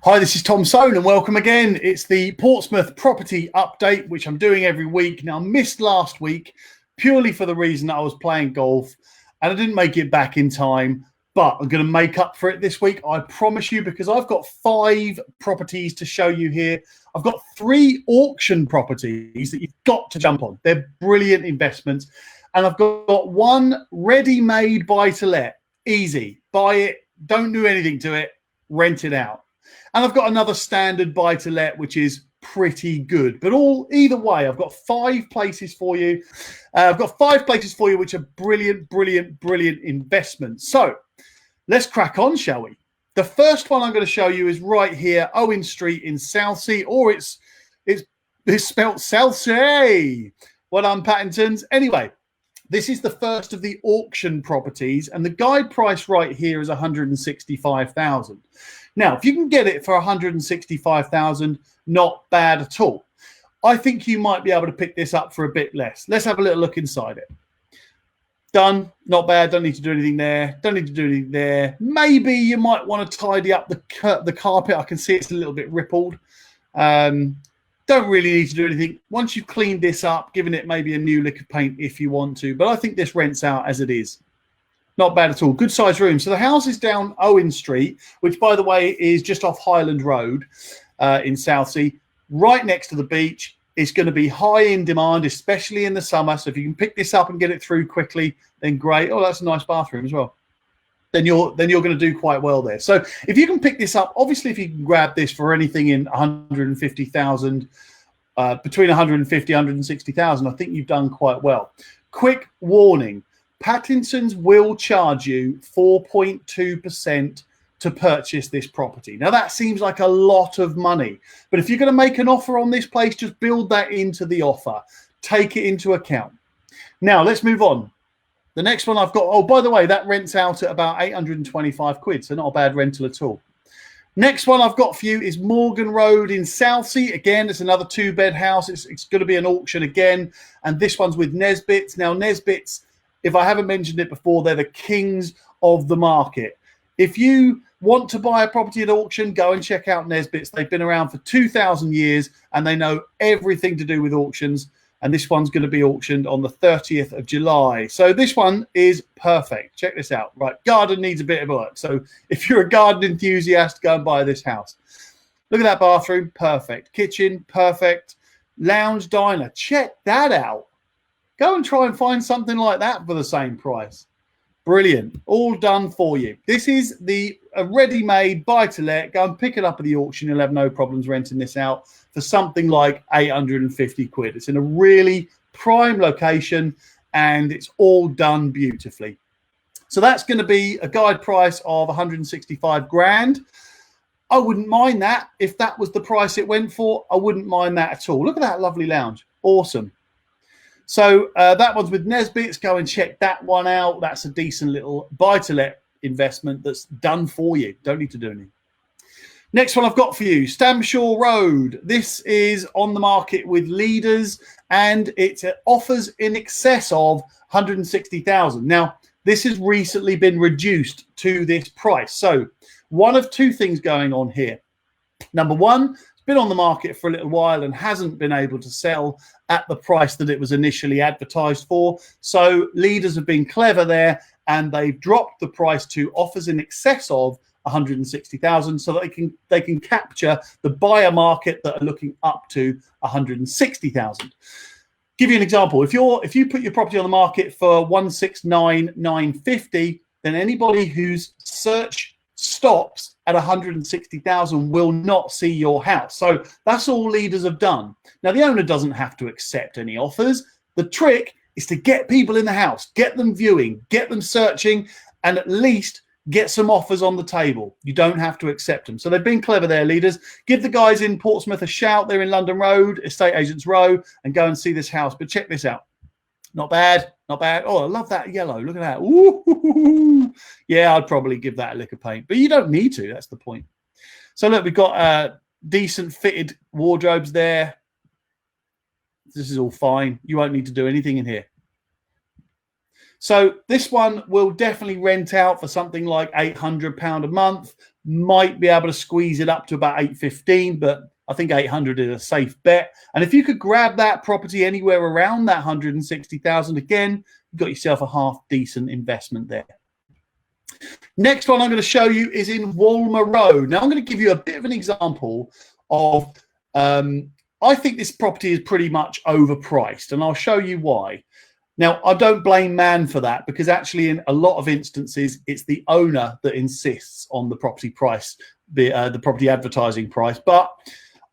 Hi, this is Tom Soane and welcome again. It's the Portsmouth property update, which I'm doing every week. Now, I missed last week purely for the reason that I was playing golf and I didn't make it back in time, but I'm going to make up for it this week. I promise you, because I've got 5 properties to show you here. I've got 3 auction properties that you've got to jump on. They're brilliant investments. And I've got 1 ready-made buy-to-let. Easy. Buy it. Don't do anything to it. Rent it out. And I've got another standard buy-to-let, which is pretty good. But either way, I've got 5 places for you. I've got 5 places for you, which are brilliant, brilliant, brilliant investments. So let's crack on, shall we? The first one I'm going to show you is right here, Owen Street in Southsea, or it's spelt Southsea. Well done, Pattingtons. Anyway, this is the first of the auction properties, and the guide price right here is 165,000. Now, if you can get it for 165,000, not bad at all. I think you might be able to pick this up for a bit less. Let's have a little look inside it. Done. Not bad. Don't need to do anything there. Don't need to do anything there. Maybe you might want to tidy up the carpet. I can see it's a little bit rippled. Don't really need to do anything. Once you've cleaned this up, given it maybe a new lick of paint if you want to. But I think this rents out as it is. Not bad at all. Good sized room. So the house is down Owen Street, which, by the way, is just off Highland Road in Southsea, right next to the beach. It's going to be high in demand, especially in the summer. So if you can pick this up and get it through quickly, then great. Oh, that's a nice bathroom as well. Then you're going to do quite well there. So if you can pick this up, obviously, if you can grab this for anything in 150,000, between 150 and 160,000, I think you've done quite well. Quick warning. Pattinson's will charge you 4.2% to purchase this property. Now, that seems like a lot of money, but if you're going to make an offer on this place, just build that into the offer. Take it into account. Now, let's move on. The next one I've got, oh, by the way, that rents out at about 825 quid, so not a bad rental at all. Next one I've got for you is Walmer Road in Southsea. Again, it's another 2-bed house. It's going to be an auction again, and this one's with Nesbitt's. Now, Nesbitt's, if I haven't mentioned it before, they're the kings of the market. If you want to buy a property at auction, go and check out Nesbitt's. They've been around for 2,000 years and they know everything to do with auctions. And this one's going to be auctioned on the 30th of July. So this one is perfect. Check this out. Right, garden needs a bit of work. So if you're a garden enthusiast, go and buy this house. Look at that bathroom. Perfect. Kitchen, perfect. Lounge, diner. Check that out. Go and try and find something like that for the same price. Brilliant. All done for you. This is a ready-made buy-to-let. Go and pick it up at the auction. You'll have no problems renting this out for something like 850 quid. It's in a really prime location and it's all done beautifully. So that's going to be a guide price of 165 grand. I wouldn't mind that. If that was the price it went for, I wouldn't mind that at all. Look at that lovely lounge. Awesome. So that one's with Nesbitt's. Go and check that one out. That's a decent little buy-to-let investment that's done for you. Don't need to do anything. Next one I've got for you, Stamshaw Road. This is on the market with Leaders, and it offers in excess of 160,000. Now, this has recently been reduced to this price. So one of 2 things going on here. Number one, been on the market for a little while and hasn't been able to sell at the price that it was initially advertised for. So Leaders have been clever there and they've dropped the price to offers in excess of 160,000 so that they can capture the buyer market that are looking up to 160,000. Give you an example. If you put your property on the market for 169,950, then anybody whose search stops at 160,000 will not see your house. So that's all Leaders have done. Now, the owner doesn't have to accept any offers. The trick is to get people in the house, get them viewing, get them searching, and at least get some offers on the table. You don't have to accept them. So they've been clever there, Leaders. Give the guys in Portsmouth a shout. They're in London Road, Estate Agents Row, and go and see this house. But check this out. Not bad, not bad. Oh, I love that yellow. Look at that. Ooh. Yeah, I'd probably give that a lick of paint, but you don't need to. That's the point. So look, we've got decent fitted wardrobes there. This is all fine. You won't need to do anything in here. So this one will definitely rent out for something like £800 a month. Might be able to squeeze it up to about 815, but I think 800 is a safe bet. And if you could grab that property anywhere around that 160,000, again, you've got yourself a half decent investment there. Next one I'm going to show you is in Walmer Road. Now I'm going to give you a bit of an example of, I think this property is pretty much overpriced, and I'll show you why. Now, I don't blame man for that, because actually in a lot of instances, it's the owner that insists on the property price, the property advertising price. But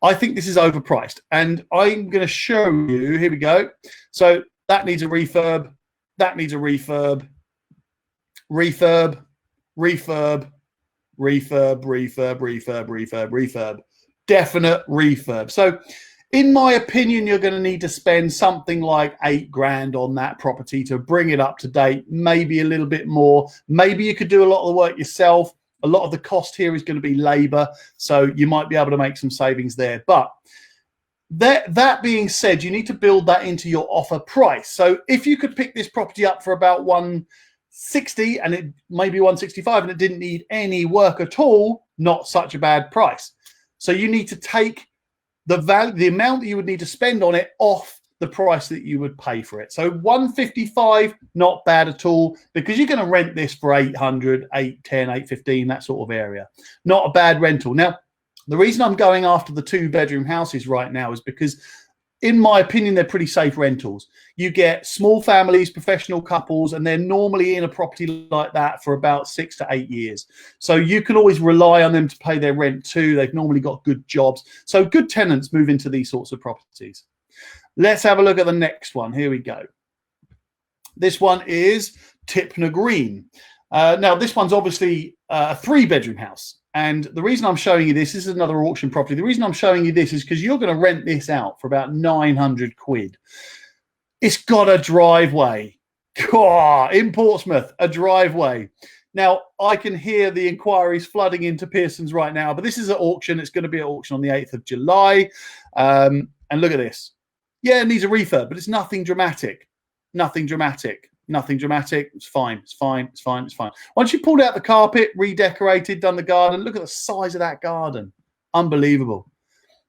I think this is overpriced, and I'm going to show you, here we go. So that needs a refurb, that needs a refurb, refurb, refurb, refurb, refurb, refurb, refurb, refurb, definite refurb. So in my opinion, you're going to need to spend something like £8,000 on that property to bring it up to date, maybe a little bit more. Maybe you could do a lot of the work yourself. A lot of the cost here is going to be labor, so you might be able to make some savings there. But that being said, you need to build that into your offer price. So if you could pick this property up for about 160 and it maybe 165 and it didn't need any work at all, not such a bad price. So you need to take the value, the amount that you would need to spend on it off the price that you would pay for it. So 155, not bad at all, because you're going to rent this for 800, 810, 815, that sort of area. Not a bad rental. Now, the reason I'm going after the 2-bedroom houses right now is because, in my opinion, they're pretty safe rentals. You get small families, professional couples, and they're normally in a property like that for about 6 to 8 years. So you can always rely on them to pay their rent too. They've normally got good jobs. So good tenants move into these sorts of properties. Let's have a look at the next one. Here we go. This one is Tipple Green. Now, this one's obviously a 3-bedroom house. And the reason I'm showing you this is another auction property. The reason I'm showing you this is because you're going to rent this out for about 900 quid. It's got a driveway. In Portsmouth, a driveway. Now, I can hear the inquiries flooding into Pearson's right now, but this is an auction. It's going to be an auction on the 8th of July. And look at this. Yeah, it needs a refurb, but it's nothing dramatic. Nothing dramatic. Nothing dramatic. It's fine. It's fine. It's fine. It's fine. Once you pulled out the carpet, redecorated, done the garden, look at the size of that garden. Unbelievable.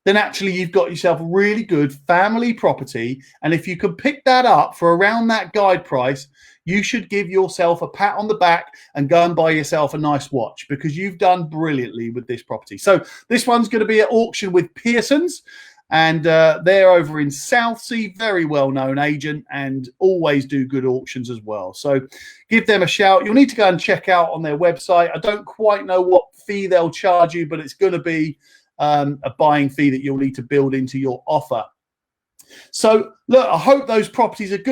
Then actually you've got yourself a really good family property. And if you can pick that up for around that guide price, you should give yourself a pat on the back and go and buy yourself a nice watch, because you've done brilliantly with this property. So this one's going to be at auction with Pearson's. And they're over in Southsea, very well-known agent, and always do good auctions as well. So give them a shout. You'll need to go and check out on their website. I don't quite know what fee they'll charge you, but it's going to be a buying fee that you'll need to build into your offer. So, look, I hope those properties are good.